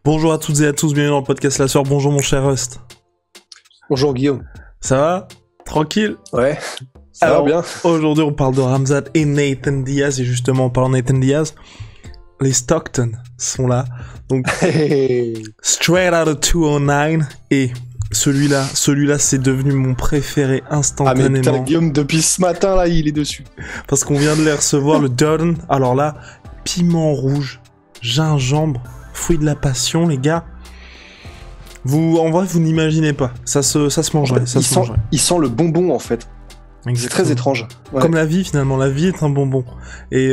Bonjour à toutes et à tous, bienvenue dans le podcast La Soeur. Bonjour mon cher Rust. Bonjour Guillaume. Ça va? Tranquille? Ouais, ça Alors, va bien. Aujourd'hui on parle de Khamzat et Nathan Diaz, et justement en parlant de Nathan Diaz, les Stockton sont là. Donc, straight out of 209, et celui-là c'est devenu mon préféré instantanément. Ah mais putain Guillaume, depuis ce matin là, il est dessus. Parce qu'on vient de les recevoir, le Durden. Alors là, piment rouge, gingembre, fruit de la passion, les gars. En vrai, vous n'imaginez pas. Ça se mangerait. En fait, il sent le bonbon en fait. Exactement. C'est très étrange. Ouais. Comme la vie, finalement. La vie est un bonbon. Et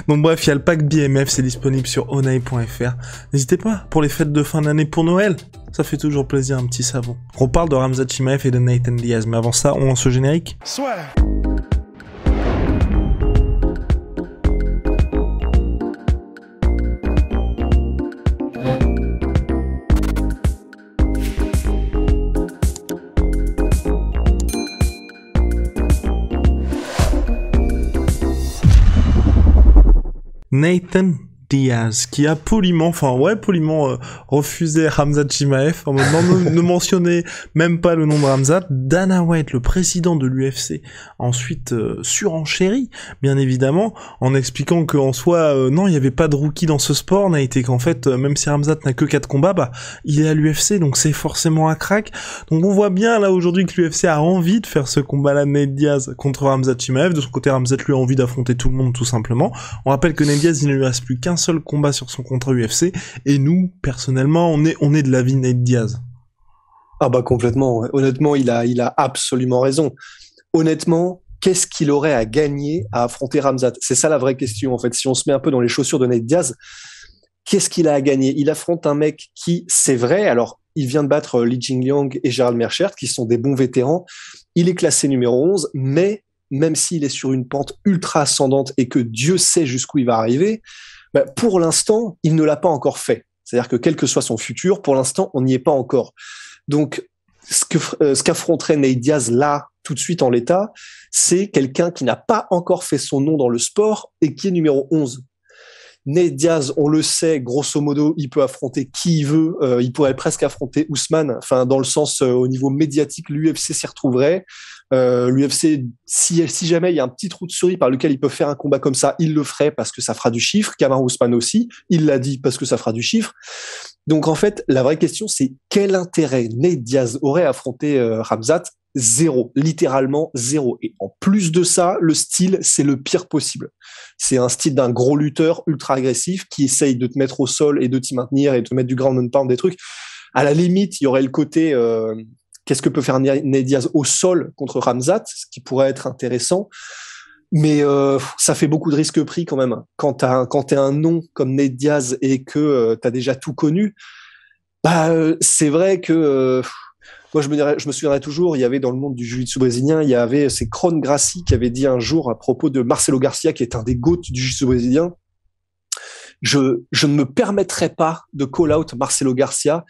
donc bref, il y a le pack BMF, c'est disponible sur onai.fr. N'hésitez pas, pour les fêtes de fin d'année, pour Noël, ça fait toujours plaisir, un petit savon. On parle de Khamzat Chimaev et de Nathan Diaz, mais avant ça, on lance le générique. Soit. Nathan Diaz, qui a poliment refusé Khamzat Chimaev, en mode ne mentionnez même pas le nom de Khamzat. Dana White, le président de l'UFC, ensuite surenchéri, bien évidemment, en expliquant qu'en soi, non, il n'y avait pas de rookie dans ce sport, n'a été qu'en fait, même si Khamzat n'a que 4 combats, il est à l'UFC, donc c'est forcément un crack. Donc on voit bien là aujourd'hui que l'UFC a envie de faire ce combat-là, Nate Diaz contre Khamzat Chimaev. De son côté, Khamzat lui a envie d'affronter tout le monde, tout simplement. On rappelle que Nate Diaz, il ne lui reste plus qu'un seul combat sur son contrat UFC, et nous, personnellement, on est de l'avis Nate Diaz. Ah bah complètement. Ouais. Honnêtement, il a absolument raison. Honnêtement, qu'est-ce qu'il aurait à gagner à affronter Khamzat? C'est ça la vraie question en fait. Si on se met un peu dans les chaussures de Nate Diaz, qu'est-ce qu'il a à gagner? Il affronte un mec qui, c'est vrai, alors il vient de battre Li Jingliang et Gerald Meerschaert, qui sont des bons vétérans. Il est classé numéro 11, mais même s'il est sur une pente ultra ascendante et que Dieu sait jusqu'où il va arriver, pour l'instant, il ne l'a pas encore fait. C'est-à-dire que quel que soit son futur, pour l'instant, on n'y est pas encore. Donc, ce qu'affronterait Nate Diaz là, tout de suite en l'état, c'est quelqu'un qui n'a pas encore fait son nom dans le sport et qui est numéro 11. Nate Diaz, on le sait, grosso modo, il peut affronter qui il veut. Il pourrait presque affronter Ousmane. Enfin, dans le sens, au niveau médiatique, l'UFC s'y retrouverait. L'UFC, si jamais il y a un petit trou de souris par lequel il peut faire un combat comme ça, il le ferait parce que ça fera du chiffre. Kamaru Ousmane aussi, il l'a dit parce que ça fera du chiffre. Donc en fait, la vraie question, c'est quel intérêt Nate Diaz aurait à affronter Khamzat? Zéro, littéralement zéro. Et en plus de ça, le style, c'est le pire possible. C'est un style d'un gros lutteur ultra agressif qui essaye de te mettre au sol et de t'y maintenir et de te mettre du ground and pound, des trucs. À la limite, il y aurait le côté qu'est-ce que peut faire Nate Diaz au sol contre Khamzat, ce qui pourrait être intéressant. Mais ça fait beaucoup de risques pris quand même. Quand t'es un nom comme Nate Diaz et que t'as déjà tout connu, c'est vrai que moi je me souviendrai toujours, il y avait dans le monde du jiu-jitsu brésilien, il y avait c'est Kron Gracie qui avait dit un jour à propos de Marcelo Garcia, qui est un des GOAT du jiu-jitsu brésilien, je ne me permettrai pas de call out Marcelo Garcia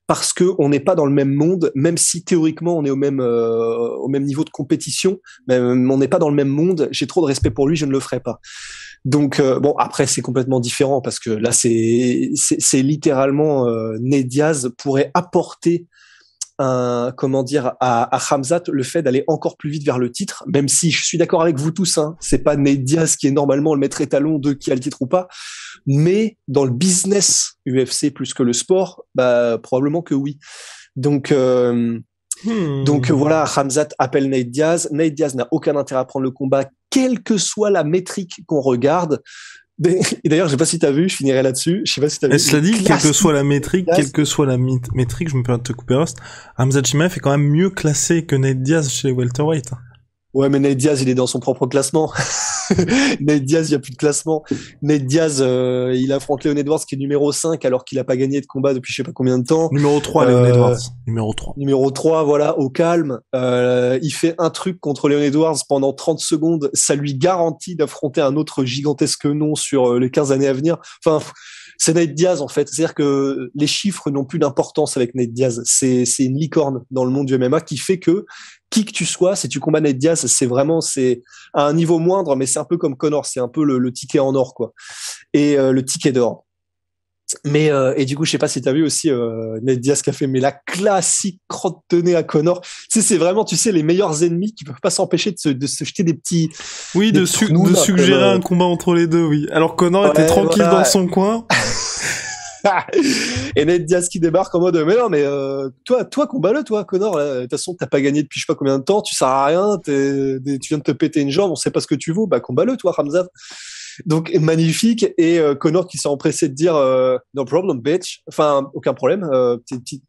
parce que on n'est pas dans le même monde, même si théoriquement on est au même niveau de compétition, mais on n'est pas dans le même monde. J'ai trop de respect pour lui, je ne le ferai pas. Donc bon, après c'est complètement différent parce que là c'est littéralement Nate Diaz pourrait apporter à Khamzat le fait d'aller encore plus vite vers le titre, même si je suis d'accord avec vous tous, hein, c'est pas Nate Diaz qui est normalement le maître étalon de qui a le titre ou pas, mais dans le business UFC plus que le sport, probablement que oui. Donc voilà, Khamzat appelle Nate Diaz. Nate Diaz n'a aucun intérêt à prendre le combat, quelle que soit la métrique qu'on regarde. Et d'ailleurs, je sais pas si t'as vu, je finirai là-dessus. Je sais pas si t'as vu. Cela dit, quelle que soit la métrique, je me permets de te couper Rust, Khamzat Chimaev est quand même mieux classé que Nate Diaz chez les welterweight. Ouais, mais Nate Diaz, il est dans son propre classement. Nate Diaz, il y a plus de classement. Nate Diaz, il affronte Leon Edwards qui est numéro 5 alors qu'il a pas gagné de combat depuis je sais pas combien de temps. Numéro 3, Leon Edwards. Numéro 3. Numéro 3, voilà, au calme. Il fait un truc contre Leon Edwards pendant 30 secondes. Ça lui garantit d'affronter un autre gigantesque nom sur les 15 années à venir. Enfin, c'est Nate Diaz, en fait. C'est-à-dire que les chiffres n'ont plus d'importance avec Nate Diaz. C'est une licorne dans le monde du MMA qui fait que qui tu sois, si tu combats Nate Diaz, c'est à un niveau moindre, mais c'est un peu comme Conor, c'est un peu le ticket en or, quoi. Et le ticket d'or. Mais et du coup, je sais pas si t'as vu aussi Nate Diaz qui a fait mais la classique crotte de nez à Connor. Tu sais, c'est vraiment, tu sais, les meilleurs ennemis qui peuvent pas s'empêcher de se jeter Oui, des de tournoules, suggérer un combat entre les deux, oui. Alors Connor était ouais, tranquille dans voilà. son coin. Et Nate Diaz qui débarque en mode mais non mais toi combat-le toi Connor, de toute façon t'as pas gagné depuis je sais pas combien de temps, tu sers à rien, tu viens de te péter une jambe, on sait pas ce que tu vaux, bah combat-le toi Ramzat. Donc magnifique, et Connor qui s'est empressé de dire no problem bitch, enfin aucun problème, petite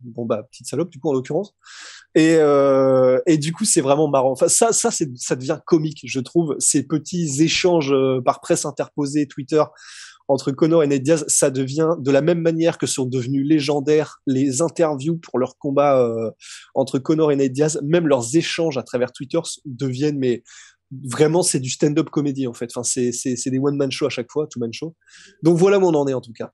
salope du coup en l'occurrence. Et du coup c'est vraiment marrant, enfin ça devient comique je trouve, ces petits échanges par presse interposée Twitter entre Conor et Nate Diaz, ça devient de la même manière que sont devenus légendaires les interviews pour leur combat entre Conor et Nate Diaz, même leurs échanges à travers Twitter deviennent, mais vraiment c'est du stand-up comédie en fait. Enfin c'est des one man show à chaque fois, two man show. Donc voilà où on en est en tout cas.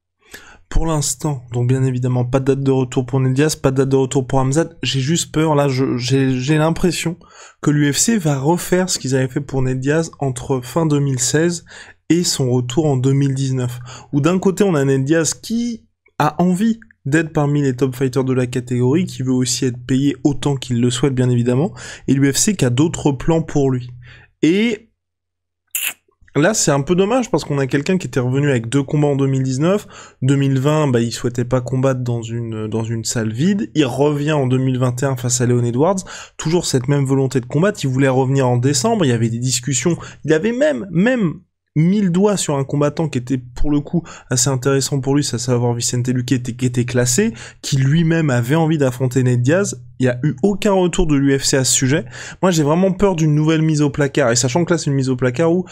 Pour l'instant, donc bien évidemment, pas de date de retour pour Nate Diaz, pas de date de retour pour Hamzat. J'ai juste peur, là, j'ai l'impression que l'UFC va refaire ce qu'ils avaient fait pour Nate Diaz entre fin 2016 et son retour en 2019. Où d'un côté, on a Nate Diaz qui a envie d'être parmi les top fighters de la catégorie, qui veut aussi être payé autant qu'il le souhaite, bien évidemment, et l'UFC qui a d'autres plans pour lui. Et là, c'est un peu dommage parce qu'on a quelqu'un qui était revenu avec 2 combats en 2019. 2020, bah, il souhaitait pas combattre dans une salle vide. Il revient en 2021 face à Leon Edwards. Toujours cette même volonté de combattre. Il voulait revenir en décembre. Il y avait des discussions. Il avait même mis le doigt sur un combattant qui était pour le coup assez intéressant pour lui, c'est à savoir Vicente Luque qui était classé, qui lui-même avait envie d'affronter Nate Diaz. Il y a eu aucun retour de l'UFC à ce sujet. Moi, j'ai vraiment peur d'une nouvelle mise au placard. Et sachant que là, c'est une mise au placard où,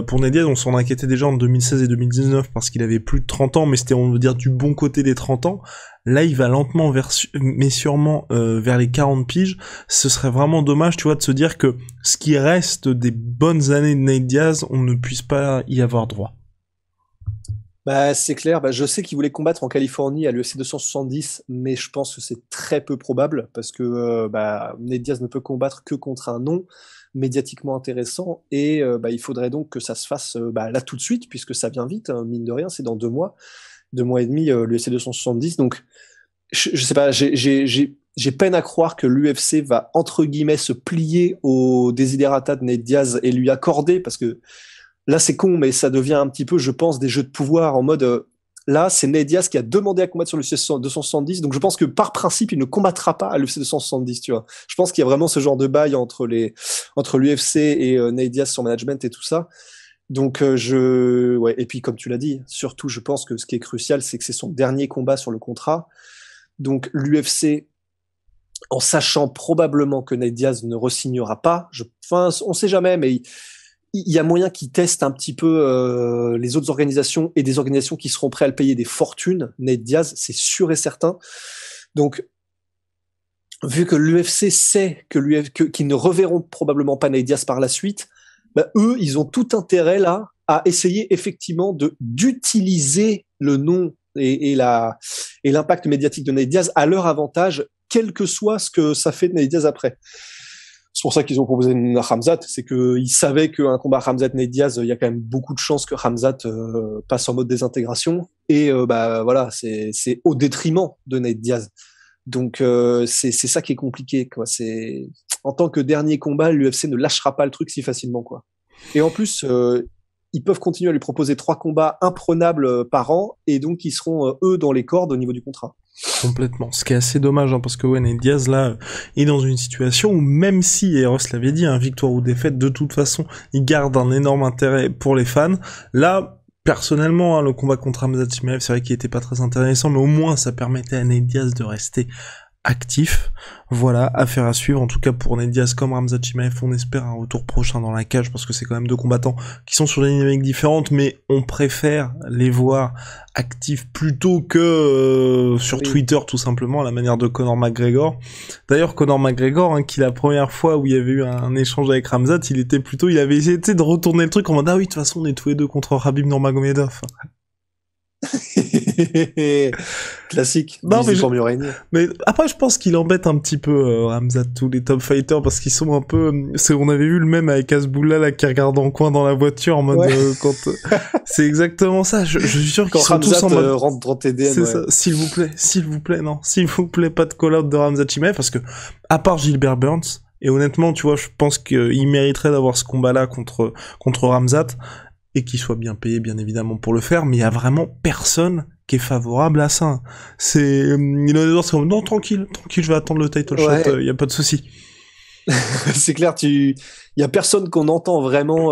pour Nate Diaz, on s'en inquiétait déjà en 2016 et 2019 parce qu'il avait plus de 30 ans, mais c'était, on veut dire, du bon côté des 30 ans. Là, il va lentement mais sûrement vers les 40 piges. Ce serait vraiment dommage, tu vois, de se dire que ce qui reste des bonnes années de Nate Diaz, on ne puisse pas y avoir droit. Bah, c'est clair. Bah, je sais qu'il voulait combattre en Californie à l'UFC 270, mais je pense que c'est très peu probable parce que Nate Diaz ne peut combattre que contre un nom médiatiquement intéressant, et il faudrait donc que ça se fasse là tout de suite puisque ça vient vite, hein, mine de rien, c'est dans 2 mois et demi l'UFC 270. Donc je sais pas, j'ai peine à croire que l'UFC va entre guillemets se plier aux desiderata de Nate Diaz et lui accorder, parce que là, c'est con, mais ça devient un petit peu, je pense, des jeux de pouvoir en mode, là, c'est Nate Diaz qui a demandé à combattre sur l'UFC 270, donc je pense que par principe, il ne combattra pas à l'UFC 270, tu vois. Je pense qu'il y a vraiment ce genre de bail entre l'UFC et Nate Diaz, son management et tout ça. Donc, ouais. Et puis, comme tu l'as dit, surtout, je pense que ce qui est crucial, c'est que c'est son dernier combat sur le contrat. Donc, l'UFC, en sachant probablement que Nate Diaz ne re-signera pas, enfin, on sait jamais, mais il y a moyen qu'ils testent un petit peu les autres organisations, et des organisations qui seront prêtes à le payer des fortunes. Nate Diaz, c'est sûr et certain. Donc, vu que l'UFC sait qu'ils ne reverront probablement pas Nate Diaz par la suite, eux, ils ont tout intérêt là à essayer effectivement d'utiliser le nom et l'impact médiatique de Nate Diaz à leur avantage, quel que soit ce que ça fait de Nate Diaz après. C'est pour ça qu'ils ont proposé Khamzat, c'est qu'ils savaient qu'un combat Khamzat-Nate Diaz, il y a quand même beaucoup de chances que Khamzat passe en mode désintégration, et voilà, c'est au détriment de Nate Diaz. Donc c'est ça qui est compliqué, quoi. C'est, en tant que dernier combat, l'UFC ne lâchera pas le truc si facilement, quoi. Et en plus, ils peuvent continuer à lui proposer 3 combats imprenables par an, et donc ils seront eux dans les cordes au niveau du contrat. Complètement. Ce qui est assez dommage, hein, parce que Nate Diaz, là, est dans une situation où, même si, et Ross l'avait dit, hein, victoire ou défaite, de toute façon, il garde un énorme intérêt pour les fans. Là, personnellement, hein, le combat contre Khamzat Chimaev, c'est vrai qu'il était pas très intéressant, mais au moins, ça permettait à Nate Diaz de rester actif. Voilà, affaire à suivre. En tout cas, pour Nate Diaz comme Khamzat Chimaev, on espère un retour prochain dans la cage, parce que c'est quand même 2 combattants qui sont sur des dynamiques différentes, mais on préfère les voir actifs plutôt que sur Twitter, tout simplement, à la manière de Conor McGregor. D'ailleurs, Conor McGregor, hein, qui la première fois où il y avait eu un échange avec Khamzat, il avait essayé de retourner le truc en mode, ah oui, de toute façon, on est tous les deux contre Khabib Nurmagomedov. Classique. Non, mais pour mieux régner. Mais après, je pense qu'il embête un petit peu Ramzat, tous les top fighters, parce qu'ils sont un peu. On avait vu le même avec Hasbulla là qui regarde en coin dans la voiture en mode quand. C'est exactement ça. Je suis sûr qu'ils sont tous en mode. Rentre dans TDM. C'est ça. S'il vous plaît, non, s'il vous plaît, pas de call-out de Ramzat Chimaev, parce que à part Gilbert Burns. Et honnêtement, tu vois, je pense qu'il mériterait d'avoir ce combat-là contre Ramzat, et qu'il soit bien payé, bien évidemment, pour le faire, mais il y a vraiment personne qui est favorable à ça. Il y en a des autres, c'est comme, non, tranquille, je vais attendre le title shot, y a pas de souci. C'est clair, il y a personne qu'on entend vraiment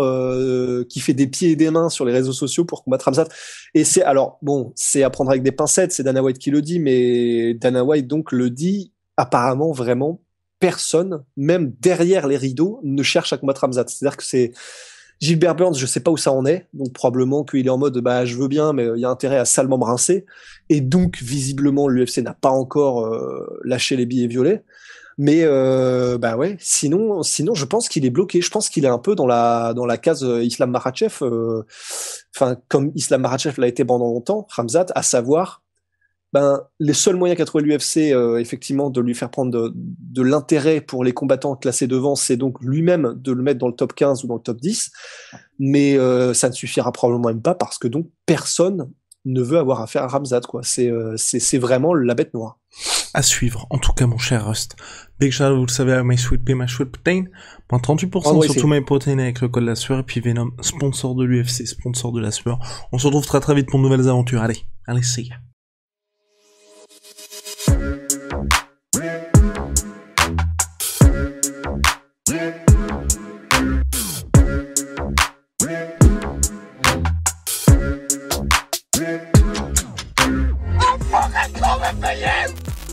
qui fait des pieds et des mains sur les réseaux sociaux pour combattre Ramzat. Et c'est à prendre avec des pincettes, c'est Dana White qui le dit, mais Dana White donc le dit apparemment vraiment personne, même derrière les rideaux, ne cherche à combattre Ramzat. C'est-à-dire que c'est Gilbert Burns, je sais pas où ça en est, donc probablement qu'il est en mode je veux bien, mais il y a intérêt à salement me rincer. Et donc visiblement l'UFC n'a pas encore lâché les billets violets. Mais sinon je pense qu'il est bloqué. Je pense qu'il est un peu dans la case Islam Makhachev, comme Islam Makhachev l'a été pendant longtemps, Ramzat, à savoir les seuls moyens qu'a trouvé l'UFC effectivement de lui faire prendre de l'intérêt pour les combattants classés devant, c'est donc lui-même de le mettre dans le top 15 ou dans le top 10, mais ça ne suffira probablement même pas parce que donc personne ne veut avoir affaire à Ramzat, quoi. C'est vraiment la bête noire. À suivre, en tout cas mon cher Rust. Big shout, vous le savez, à MySweetPea, MySweetProtein, moins 38% sur tout MyProtein avec le code la sueur, et puis Venom, sponsor de l'UFC, sponsor de la sueur. On se retrouve très très vite pour de nouvelles aventures. Allez, see ya. Yeah.